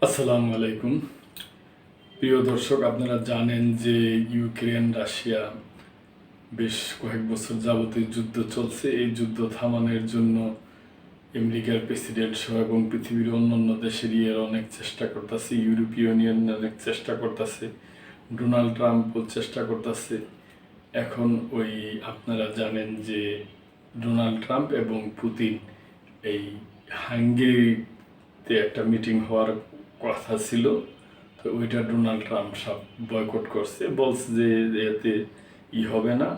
আসসালামু আলাইকুম। প্রিয় দর্শক, আপনারা জানেন যে ইউক্রেন রাশিয়া বেশ কয়েক বছর যাবতীয় যুদ্ধ চলছে। এই যুদ্ধ থামানোর জন্য আমেরিকার প্রেসিডেন্ট সহ এবং পৃথিবীর অন্যান্য দেশেরই এর অনেক চেষ্টা করতেছে। ইউরোপীয় ইউনিয়ন অনেক চেষ্টা করতেছে, ডোনাল্ড ট্রাম্পও চেষ্টা করতেছে। এখন আপনারা জানেন যে ডোনাল্ড ট্রাম্প এবং পুতিন এই হাঙ্গেরিতে একটা মিটিং হওয়ার কথা ছিল, তো ওইটা ডোনাল্ড ট্রাম্প সব বয়কট করছে, বলছে যে এতে হবে না,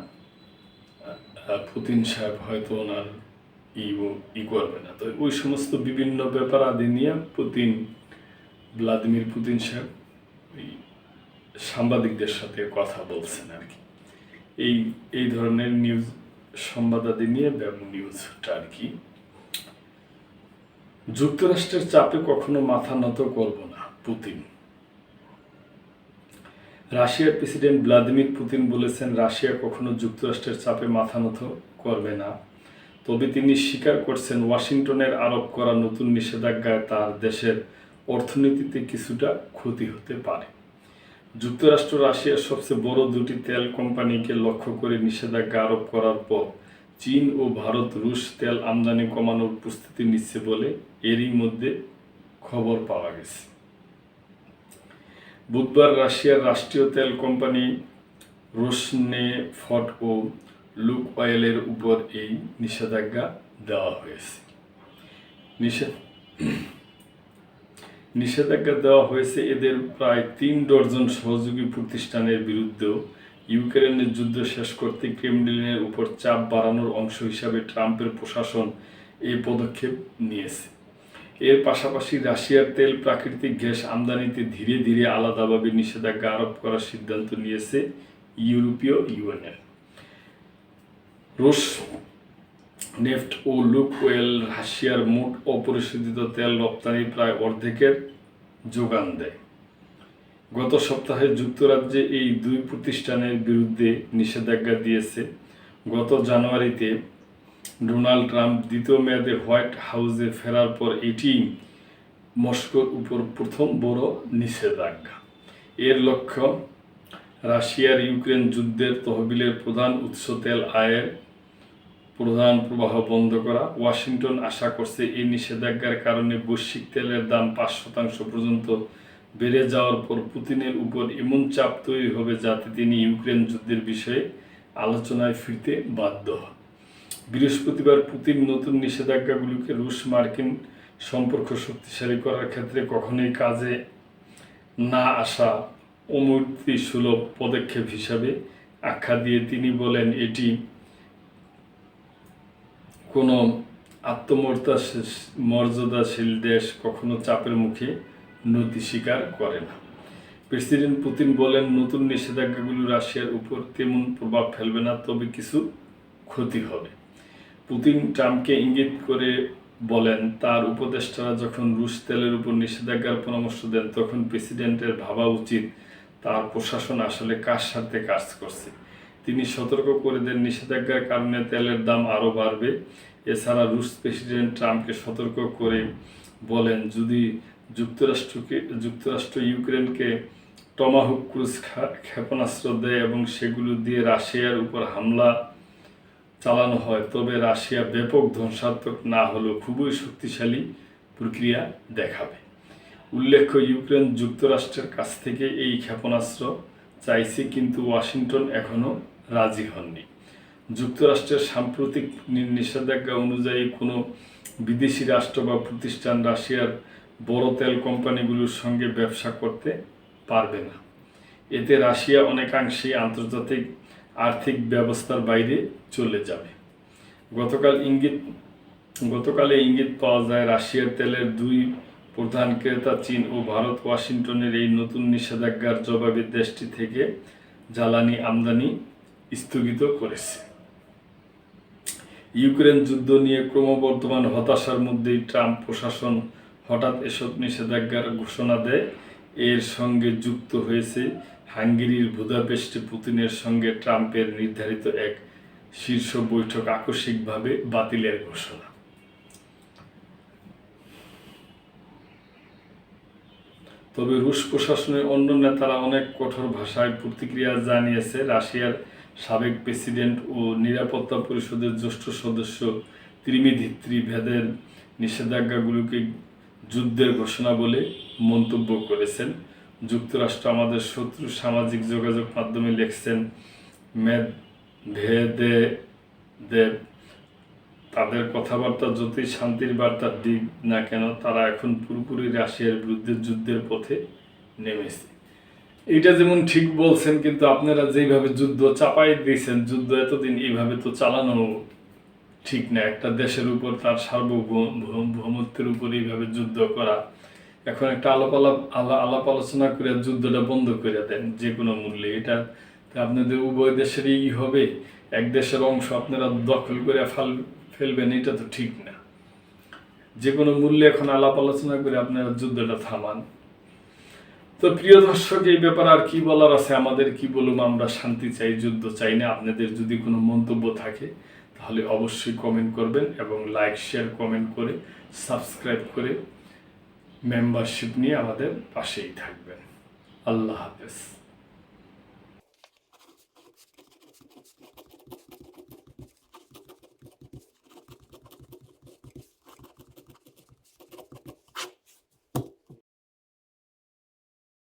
পুতিন সাহেব হয়তো ওনার করবে না। তো ওই সমস্ত বিভিন্ন ব্যাপার আদি নিয়ে ভ্লাদিমির পুতিন সাহেব ওই সাংবাদিকদের সাথে কথা বলছেন আর কি। এই এই ধরনের নিউজ সংবাদ আদি নিয়ে নিউজটা আর কি। যুক্তরাষ্ট্রের চাপে কখনো মাথা নত করব না, পুতিন। রাশিয়ার প্রেসিডেন্ট ভ্লাদিমির পুতিন বলেছেন, রাশিয়া কখনো যুক্তরাষ্ট্রের চাপে মাথা নত করবে না। তবে তিনি স্বীকার করছেন, ওয়াশিংটনের আরোপ করা নতুন নিষেধাজ্ঞায় তার দেশের অর্থনীতিতে কিছুটা ক্ষতি হতে পারে। যুক্তরাষ্ট্র রাশিয়ার সবচেয়ে বড় দুটি তেল কোম্পানিকে লক্ষ্য করে নিষেধাজ্ঞা আরোপ করার পর চীন ও ভারত রুশ তেল আমদানি কমানোর প্রস্তুতি নিচ্ছে বলে এরই মধ্যে খবর পাওয়া গেছে। বুধবার রাশিয়ার রাষ্ট্রীয় তেল কোম্পানি রোসনেফট ও লুকওয়েলের উপর এই নিষেধাজ্ঞা দেওয়া হয়েছে। নিষেধাজ্ঞা দেওয়া হয়েছে এদের প্রায় 3 ডজন সহযোগী প্রতিষ্ঠানের বিরুদ্ধেও। ইউক্রেনের যুদ্ধ শেষ করতে ক্রেমলিনের উপর চাপ বাড়ানোর অংশ হিসাবে ট্রাম্পের প্রশাসন এই পদক্ষেপ নিয়েছে। এর পাশাপাশি রাশিয়ার তেল, প্রাকৃতিক গ্যাস আমদানিতে ধীরে ধীরে আলাদাভাবে নিষেধাজ্ঞা আরোপ করার সিদ্ধান্ত নিয়েছে ইউরোপীয় ইউনিয়ন। রোসনেফট ও লুকওয়েল রাশিয়ার মোট অপরিশোধিত তেল রপ্তানির প্রায় অর্ধেকের যোগান দেয়। গত সপ্তাহে যুক্তরাজ্যে এই দুই প্রতিষ্ঠানের বিরুদ্ধে নিষেধাজ্ঞা দিয়েছে। গত জানুয়ারিতে ডোনাল্ড ট্রাম্প দ্বিতীয় মেয়াদে হোয়াইট হাউসে ফেরার পর এটি মস্কোর উপর প্রথম বড় নিষেধাজ্ঞা। এর লক্ষ্য রাশিয়ার ইউক্রেন যুদ্ধের তহবিলের প্রধান উৎস তেল আয়ের প্রধান প্রবাহ বন্ধ করা। ওয়াশিংটন আশা করছে এই নিষেধাজ্ঞার কারণে বৈশ্বিক তেলের দাম 5% পর্যন্ত বেড়ে যাওয়ার পর পুতিনের উপর এমন চাপ তৈরি হবে যাতে তিনি ইউক্রেন যুদ্ধের বিষয়ে আলোচনায় ফিরতে বাধ্য হন। বৃহস্পতিবার পুতিন নতুন নিষেধাজ্ঞাগুলোকে রুশ মার্কিন সম্পর্ক শক্তিশালী করার ক্ষেত্রে কখনোই কাজে না আসা অমূর্তিসুলভ পদক্ষেপ হিসাবে আখ্যা দিয়ে তিনি বলেন, এটি কোনো আত্মমর্যাদাশীল দেশ কখনো চাপের মুখে নতি স্বীকার করে না। প্রেসিডেন্ট পুতিন বলেন, নতুন নিষেধাজ্ঞাগুলো রাশিয়ার উপর তেমন প্রভাব ফেলবে না, তবে কিছু ক্ষতি হবে। পুতিন ট্রাম্পকে ইঙ্গিত করে বলেন, তার উপদেষ্টারা যখন রুশ তেলের উপর নিষেধাজ্ঞার পরামর্শ দেন তখন প্রেসিডেন্টের ভাবা উচিত তার প্রশাসন আসলে কার স্বার্থে কাজ করছে। তিনি সতর্ক করে দেন, নিষেধাজ্ঞার কারণে তেলের দাম আরও বাড়বে। এছাড়া রুশ প্রেসিডেন্ট ট্রাম্পকে সতর্ক করে বলেন, যদি যুক্তরাষ্ট্র ইউক্রেনকে টমাহক ক্রুজ ক্ষেপণাস্ত্র দেয় এবং সেগুলো দিয়ে রাশিয়ার উপর হামলা চালানো হয়, তবে রাশিয়া ব্যাপক ধ্বংসাত্মক না হলেও খুবই শক্তিশালী প্রক্রিয়া দেখাবে। উল্লেখ্য, ইউক্রেন যুক্তরাষ্ট্রের কাছ থেকে এই ক্ষেপণাস্ত্র চাইছে, কিন্তু ওয়াশিংটন এখনও রাজি হননি। যুক্তরাষ্ট্রের সাম্প্রতিক নিষেধাজ্ঞা অনুযায়ী কোনো বিদেশি রাষ্ট্র বা প্রতিষ্ঠান রাশিয়ার বড় তেল কোম্পানিগুলোর সঙ্গে ব্যবসা করতে পারবে না। এতে রাশিয়া অনেকাংশেই আন্তর্জাতিক আর্থিক ব্যবস্থার বাইরে চলে যাবে। গতকালে ইঙ্গিত পাওয়া যায়, রাশিয়ার তেলের দুই প্রধান ক্রেতা চীন ও ভারত ওয়াশিংটনের এই নতুন নিষেধাজ্ঞার জবাবে দেশটি থেকে জ্বালানি আমদানি স্থগিত করেছে। ইউক্রেন যুদ্ধ নিয়ে ক্রমবর্ধমান হতাশার মধ্যেই ট্রাম্প প্রশাসন হঠাৎ এসব নিষেধাজ্ঞার ঘোষণা দেয়। এর সঙ্গে যুক্ত হয়েছে হাঙ্গেরির বুদাপেস্টে পুতিনের সঙ্গে ট্রাম্পের নির্ধারিত এক শীর্ষ বৈঠক আকস্মিকভাবে বাতিলের ঘোষণা। তবে রুশ প্রশাসনের অন্য নেতারা অনেক কঠোর ভাষায় প্রতিক্রিয়া জানিয়েছে। রাশিয়ার সাবেক প্রেসিডেন্ট ও নিরাপত্তা পরিষদের জ্যেষ্ঠ সদস্য ত্রিমিত্রি নিষেধাজ্ঞাগুলোকে যুদ্ধের ঘোষণা বলে মন্তব্য করেছেন। যুক্তরাষ্ট্র আমাদের শত্রু, সামাজিক যোগাযোগ মাধ্যমে লিখছেন মেদভেদেব। তাদের কথাবার্তা যতই শান্তির বার্তা দিক না কেন, তারা এখন পুরোপুরি রাশিয়ার বিরুদ্ধে যুদ্ধের পথে নেমেছে। এটা যেমন ঠিক বলছেন, কিন্তু আপনারা যেইভাবে যুদ্ধ চাপাই দিয়েছেন, যুদ্ধ এতদিন এইভাবে তো চালানো ঠিক না। একটা দেশের উপর তার সার্বভৌমত্বের উপর এইভাবে যুদ্ধ করা, এখন একটা আলাপ আলোচনা করে যুদ্ধটা বন্ধ করে দেন যে কোনো মূল্যে। এটা আপনাদের উভয় দেশেরই হবে, এক দেশের অংশ আপনারা দখল করে ফেলবেন, এটা তো ঠিক না। যে কোনো মূল্যে এখন আলাপ আলোচনা করে আপনারা যুদ্ধটা থামান। তো প্রিয় দর্শক, এই ব্যাপারে আর কি বলার আছে, আমাদের কি বলুন, আমরা শান্তি চাই, যুদ্ধ চাই না। আপনাদের যদি কোনো মন্তব্য থাকে তাহলে অবশ্যই কমেন্ট করবেন এবং লাইক, শেয়ার, কমেন্ট করে সাবস্ক্রাইব করে মেম্বারশিপ নিয়ে আমাদের পাশেই থাকবেন। আল্লাহ হাফেজ।